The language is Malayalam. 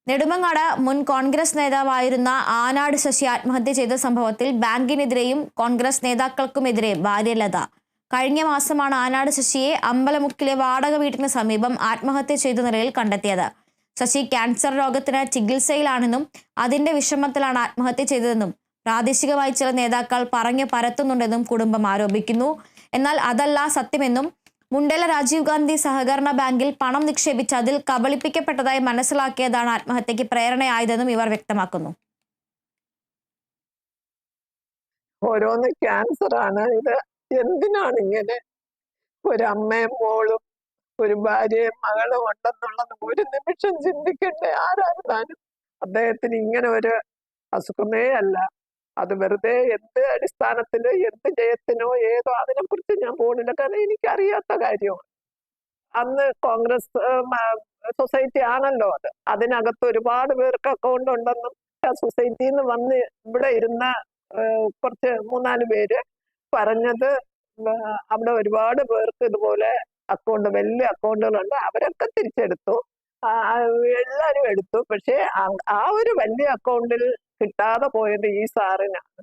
നെടുമങ്ങാട് മുൻ കോൺഗ്രസ് നേതാവായിരുന്ന ആനാട് ശശി ആത്മഹത്യ ചെയ്ത സംഭവത്തിൽ ബാങ്കിനെതിരെയും കോൺഗ്രസ് നേതാക്കൾക്കുമെതിരെ ഭാര്യ ലത. കഴിഞ്ഞ മാസമാണ് ആനാട് ശശിയെ അമ്പലമുക്കിലെ വാടക വീട്ടിന് സമീപം ആത്മഹത്യ ചെയ്ത നിലയിൽ കണ്ടെത്തിയത്. ശശി ക്യാൻസർ രോഗത്തിന് ചികിത്സയിലാണെന്നും അതിന്റെ വിഷമത്തിലാണ് ആത്മഹത്യ ചെയ്തതെന്നും പ്രാദേശികമായി ചില നേതാക്കൾ പറഞ്ഞു പരത്തുന്നുണ്ടെന്നും കുടുംബം ആരോപിക്കുന്നു. എന്നാൽ അതല്ല സത്യമെന്നും മുണ്ടേല രാജീവ് ഗാന്ധി സഹകരണ ബാങ്കിൽ പണം നിക്ഷേപിച്ച് അതിൽ കബളിപ്പിക്കപ്പെട്ടതായി മനസ്സിലാക്കിയതാണ് ആത്മഹത്യക്ക് പ്രേരണയായതെന്നും ഇവർ വ്യക്തമാക്കുന്നു. ഓരോന്ന് ക്യാൻസർ ആണ്. ഇത് എന്തിനാണ് ഇങ്ങനെ? ഒരമ്മയും മോളും ഒരു ഭാര്യയും മകളും ഉണ്ടെന്നുള്ളത് ഒരു നിമിഷം ചിന്തിക്കണ്ടേ? ആരായിരുന്നാലും അദ്ദേഹത്തിന് ഇങ്ങനെ ഒരു അസുഖമേ അല്ല. അത് വെറുതെ എന്ത് അടിസ്ഥാനത്തില് എന്ത് ജയത്തിനോ ഏതോ അതിനെക്കുറിച്ച് ഞാൻ പോണില്ല. കാരണം എനിക്കറിയാത്ത കാര്യമാണ്. അന്ന് കോൺഗ്രസ് സൊസൈറ്റി ആണല്ലോ അത്. അതിനകത്ത് ഒരുപാട് പേർക്ക് അക്കൗണ്ട് ഉണ്ടെന്നും സൊസൈറ്റിയിൽ നിന്ന് വന്ന് ഇവിടെ ഇരുന്ന കുറച്ച് 3-4 പേര് പറഞ്ഞത് അവിടെ ഒരുപാട് പേർക്ക് ഇതുപോലെ അക്കൗണ്ട് വലിയ അക്കൗണ്ടുകളുണ്ട്. അവരൊക്കെ തിരിച്ചെടുത്തു, എല്ലാരും എടുത്തു. പക്ഷേ ആ ഒരു വലിയ അക്കൗണ്ടിൽ കിട്ടാതെ പോയത് ഈ സാറിനാണ്.